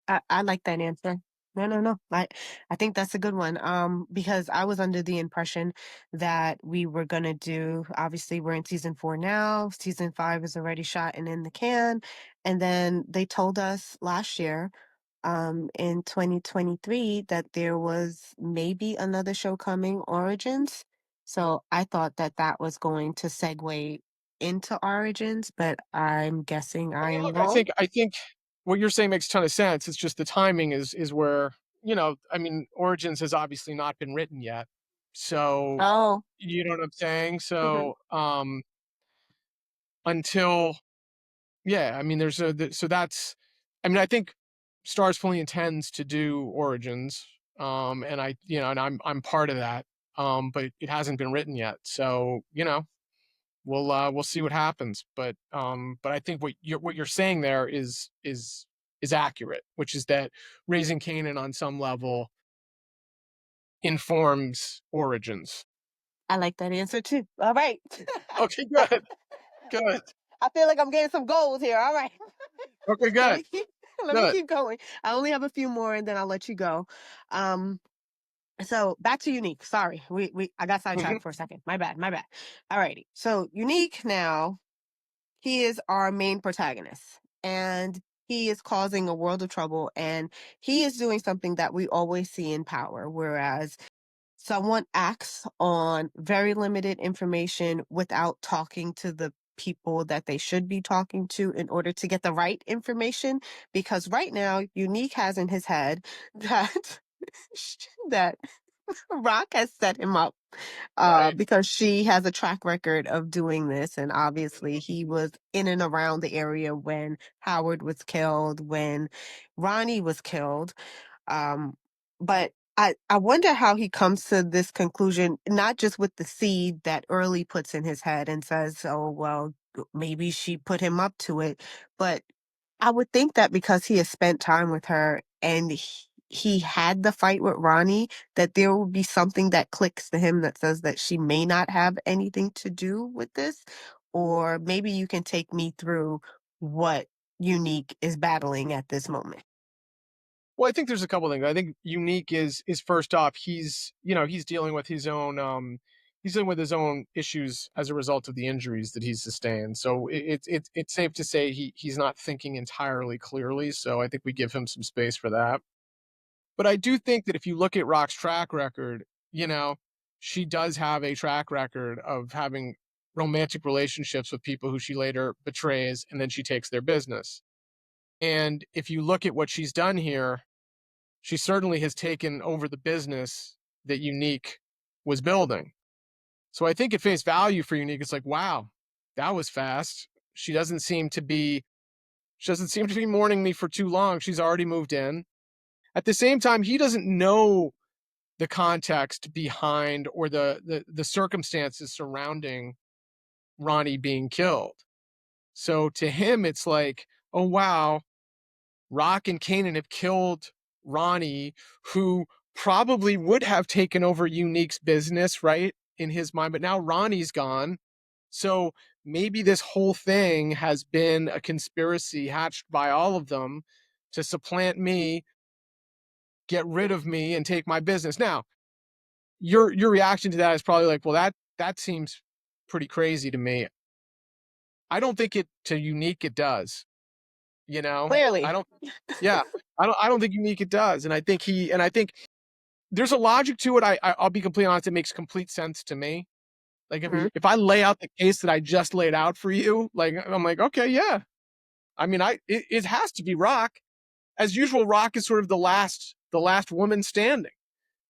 I like that answer. No, no, no. I think that's a good one. Because I was under the impression that we were gonna do. Obviously, we're in season 4 now. Season 5 is already shot and in the can. And then they told us last year, in 2023, that there was maybe another show coming, Origins. So I thought that that was going to segue into Origins, but I'm guessing I I mean, am look, wrong. I think what you're saying makes a ton of sense. It's just the timing is where, I mean, Origins has obviously not been written yet. So, Oh. you know what I'm saying? Mhm. So, until yeah, I mean, so that's, I mean, I think Stars fully intends to do Origins, and and I'm part of that, but it hasn't been written yet. So, we'll see what happens. But I think what you're saying there is accurate, which is that Raising Kanan on some level informs Origins. I like that answer too. All right. Okay, good, good. I feel like I'm getting some goals here. All right. Okay, let good, me keep let me good. keep going. I only have a few more and then I'll let you go. Um so back to Unique. Sorry. We I got Mhm. sidetracked for a second. My bad. My bad. All righty. So Unique now, he is our main protagonist. And he is causing a world of trouble, and he is doing something that we always see in power, whereas someone acts on very limited information without talking to the people that they should be talking to in order to get the right information. Because right now, Unique has in his head that that Rock has set him up, Right. because she has a track record of doing this, and obviously he was in and around the area when Howard was killed, when Ronnie was killed. Um, but I wonder how he comes to this conclusion, not just with the seed that Early puts in his head and says, "Oh, well, maybe she put him up to it," but I would think that because he has spent time with her and he had the fight with Ronnie, that there will be something that clicks to him that says that she may not have anything to do with this. Or maybe you can take me through what Unique is battling at this moment. Well, I think there's a couple things. I think Unique is first off, he's dealing with his own he's dealing with his own issues as a result of the injuries that he's sustained. So it's safe to say he's not thinking entirely clearly. So I think we give him some space for that. But I do think that if you look at Rock's track record, you know, she does have a track record of having romantic relationships with people who she later betrays and then she takes their business. And if you look at what she's done here, she certainly has taken over the business that Unique was building. So I think at face value for Unique, it's like, wow, that was fast. She doesn't seem to be mourning me for too long. She's already moved in. At the same time, he doesn't know the context behind or the circumstances surrounding Ronnie being killed. So to him, it's like, oh wow, Rock and Kanan have killed Ronnie, who probably would have taken over Unique's business, right? In his mind, but now Ronnie's gone. So maybe this whole thing has been a conspiracy hatched by all of them to supplant me, get rid of me, and take my business. Now, your reaction to that is probably like, well, that seems pretty crazy to me. I don't think it to Unique it does. You know, I Clearly. don't. Yeah, I don't think Unique it does, and I think there's a logic to it. I'll be completely honest. It makes complete sense to me. Like Mhm. if I lay out the case that I just laid out for you, like I'm like, okay, yeah. I mean, it has to be Rock. As usual, Rock is sort of the last woman standing.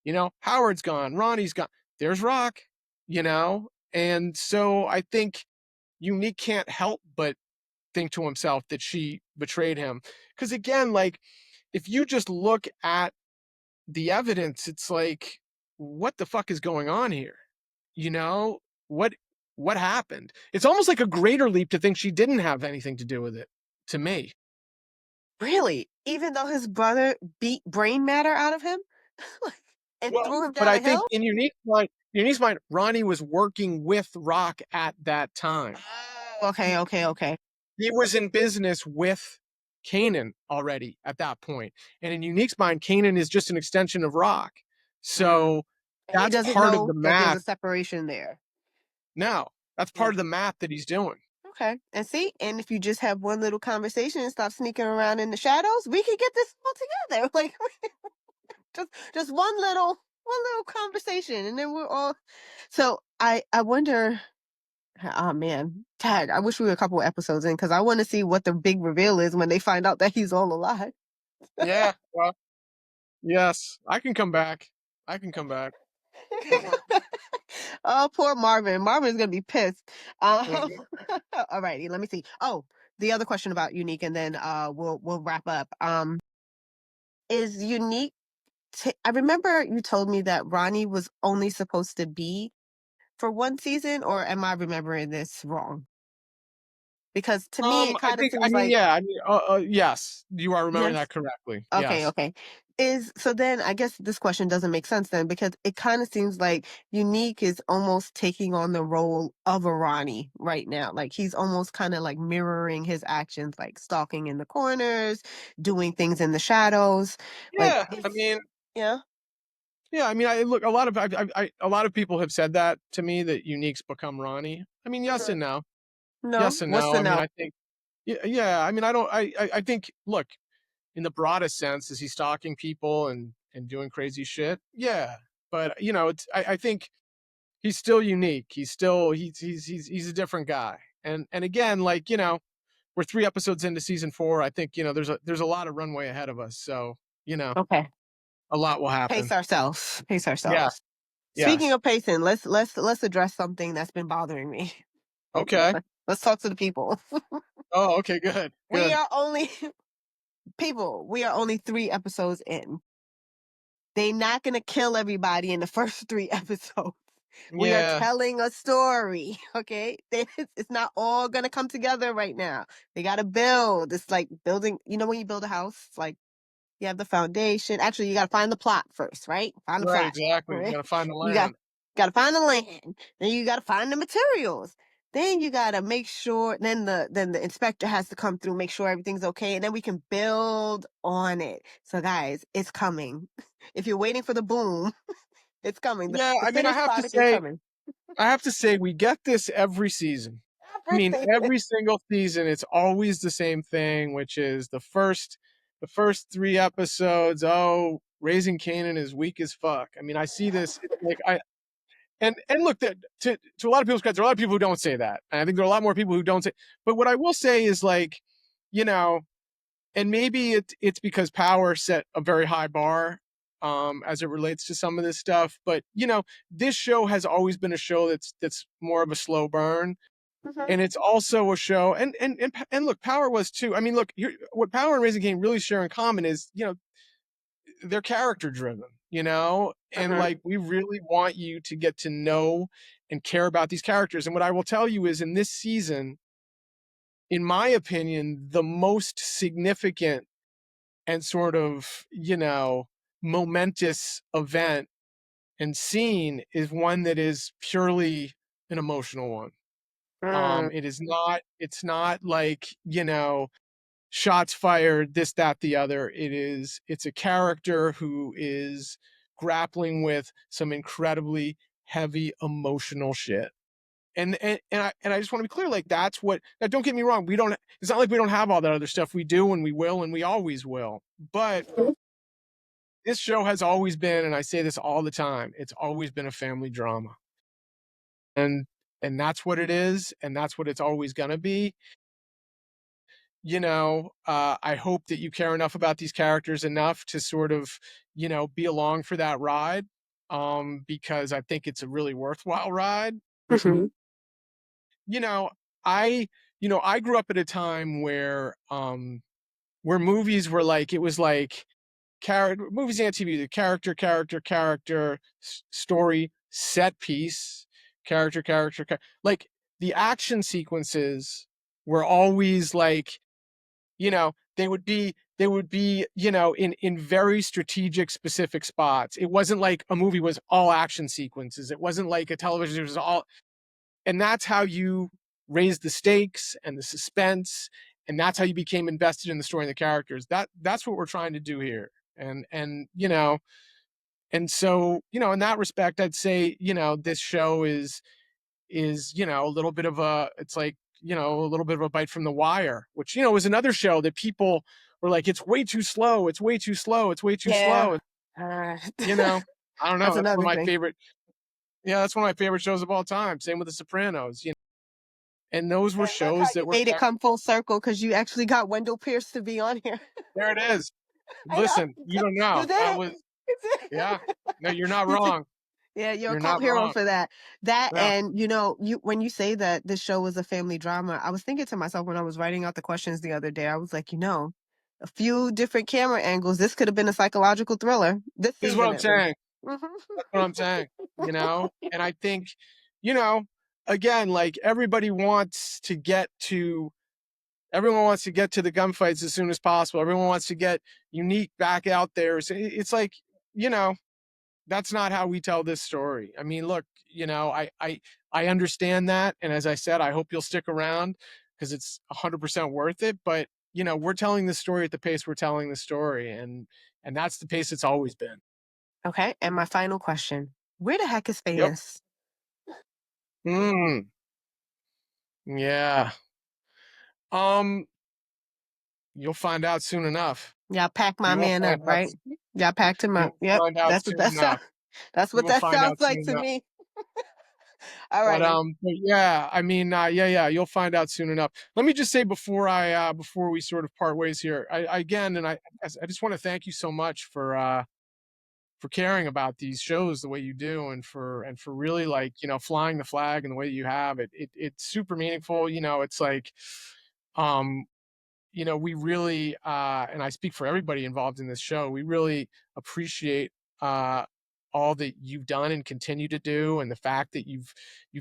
You know, Howard's gone, Ronnie's gone. There's Rock. You know, and so I think Unique can't help but think to himself that she betrayed him. Because again, like if you just look at the evidence, it's like, what the fuck is going on here? You know, what what happened? It's almost like a greater leap to think she didn't have anything to do with it, to me. Really? Even though his brother beat brain matter out of him? Like, and Well, threw him but down I a think hill? in Unique's mind, Ronnie was working with Rock at that time. Oh, okay, okay, okay. He was in business with Kanan already at that point. And in Unique's mind, Kanan is just an extension of Rock. Mm. So And he that's doesn't part of know the that there's math. a separation there. Now, that's part Mm. of the math that he's doing. Okay. And see, and if you just have one little conversation and stop sneaking around in the shadows, we could get this all together. Like just one little conversation and then we're all so I wonder. Oh man, Tad, I wish we were a couple episodes in because I want to see what the big reveal is when they find out that he's all alive. Yeah. Well, yes, I can come back. I can come back. Oh, poor Marvin. Marvin's gonna be pissed. Mhm. Alrighty, let me see. Oh, the other question about Unique, and then we'll wrap up. Is Unique? I remember you told me that Ronnie was only supposed to be for one season, or am I remembering this wrong? Because to me, it I kind of think, I seems mean, like yeah, I mean, yes, you are remembering yes. that correctly. Okay, Yes. okay. Is so then I guess this question doesn't make sense then because it kind of seems like Unique is almost taking on the role of a Ronnie right now. Like he's almost kind of like mirroring his actions, like stalking in the corners, doing things in the shadows. Like Yeah. I it's mean, yeah. yeah. I mean, I look. A lot of people have said that to me that Unique's become Ronnie. I mean, yes Mhm. and no. No, Yes and what's no. the I mean, no? I think Yeah, I mean, I think, look, in the broadest sense, is he stalking people and doing crazy shit? Yeah, but I think he's still unique. He's still he's a different guy. And again, like we're 3 episodes into season 4. I think there's a lot of runway ahead of us. So Okay. a lot will Pace happen. ourselves. Pace Yeah. ourselves. Speaking Yes. of pacing, let's address something that's been bothering me. Okay. Let's talk to the people. Oh, okay. Good. We Good. are only people. We are only 3 episodes in. They not gonna kill everybody in the first 3 episodes. We are Yeah. telling a story, okay? It's not all gonna come together right now. They gotta build. It's like building. You know when you build a house, it's like you have the foundation. Actually, you got to find the plot first, right? Find the Right. plot. Exactly. You Right? got to find the You got land. got to find the land. Then you got to find the materials. Then you got to make sure. Then the inspector has to come through, make sure everything's okay, and then we can build on it. So, guys, it's coming. If you're waiting for the boom, it's coming. The, Yeah. the I mean, finished product is coming. I have to say, we get this every season. I mean, Everything. every single season, it's always the same thing, which is the first 3 episodes. Oh, Raising Kanan is weak as fuck. I mean, I see this. It's like and look, to a lot of people's credit, there are a lot of people who don't say that. And I think there are a lot more people who don't say. But what I will say is like, you know, and maybe it's because Power set a very high bar as it relates to some of this stuff. But this show has always been a show that's more of a slow burn, Mhm. and it's also a show. And look, Power was too. I mean, look, what Power and Raising Cane really share in common is they're character driven. And Mhm. like we really want you to get to know and care about these characters. And what I will tell you is, in this season, in my opinion, the most significant and sort of, momentous event and scene is one that is purely an emotional one. Mm. It's not like, shots fired, this, that, the other. It's a character who is grappling with some incredibly heavy emotional shit. And I just want to be clear, like that's what. Now, don't get me wrong. We don't. It's not like we don't have all that other stuff. We do, and we will, and we always will. But this show has always been, and I say this all the time, it's always been a family drama. And that's what it is, and that's what it's always gonna be. I hope that you care enough about these characters enough to sort of, be along for that ride. Because I think it's a really worthwhile ride. Mhm. You know, I I grew up at a time where movies were like, it was like movies and TV, the character, story, set piece, like the action sequences were always like, they would be, in very strategic, specific spots. It wasn't like a movie was all action sequences. It wasn't like a television was all, and that's how you raise the stakes and the suspense, and that's how you became invested in the story and the characters. That's what we're trying to do here. And so, in that respect, I'd say, this show is a little bit of a, it's like, a little bit of a bite from The Wire, which, was another show that people were like, it's way too slow, it's way too slow, it's way too Yeah. slow. Uh, you know I don't know, that's that's one of another my thing. favorite. Yeah, that's one of my favorite shows of all time. Same with The Sopranos. And those were I love how shows that you were made it come full circle because you actually got Wendell Pierce to be on here. there. It is. I know. Listen, you don't know. You did That it. was, You did yeah. it. No, you're not You did. wrong. Yeah, you're a You're cult not hero wrong. for that. That Yeah. and you when you say that this show was a family drama, I was thinking to myself when I was writing out the questions the other day, I was like, a few different camera angles. This could have been a psychological thriller. This This is what season I'm at least. saying. Mhm. That's what I'm saying. And I think, you know, again, like everyone wants to get to the gunfights as soon as possible. Everyone wants to get Unique back out there. So it's like, you know, that's not how we tell this story. I mean, look, I understand that, and as I said, I hope you'll stick around because it's 100% worth it. But we're telling the story at the pace we're telling the story, and that's the pace it's always been. Okay, and my final question. Where the heck is Yep. famous? Mm, yeah. You'll find out soon enough. Y'all pack my You will man find up, out right? Y'all packed him up. you'll Yep. find out That's what soon that sounds. enough. That's You what will that find sounds out like soon to enough. me. All righty. But yeah, I mean, yeah, you'll find out soon enough. Let me just say before we sort of part ways here, I again, and I just want to thank you so much for caring about these shows the way you do, and for really, like, flying the flag in the way you have. It's super meaningful. It's like, um, we really, and I speak for everybody involved in this show, we really appreciate uh, all that you've done and continue to do, and the fact that you've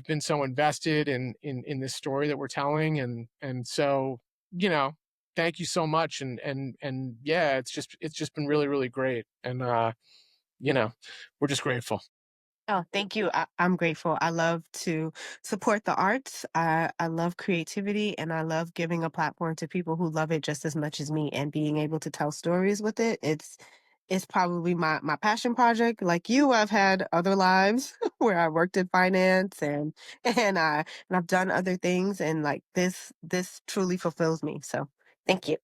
been so invested in this story that we're telling, and so, you know, thank you so much, and yeah, it's just been really, really great, and you know, we're just grateful. Oh, thank you. I'm grateful. I love to support the arts. I love creativity and I love giving a platform to people who love it just as much as me and being able to tell stories with it. It's probably my passion project. Like you, I've had other lives where I worked in finance and I've done other things and like this truly fulfills me. So thank you.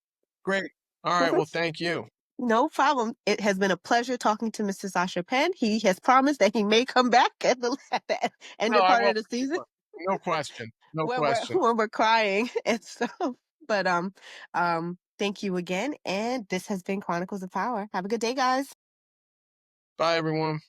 Great. All right. Well, thank you. No problem. It has been a pleasure talking to Mr. Sascha Penn. He has promised that he may come back at the No, ended I part will of the for season sure. No question. No when we're question. when we're crying and stuff. But thank you again. And this has been Chronicles of Power. Have a good day, guys. Bye, everyone.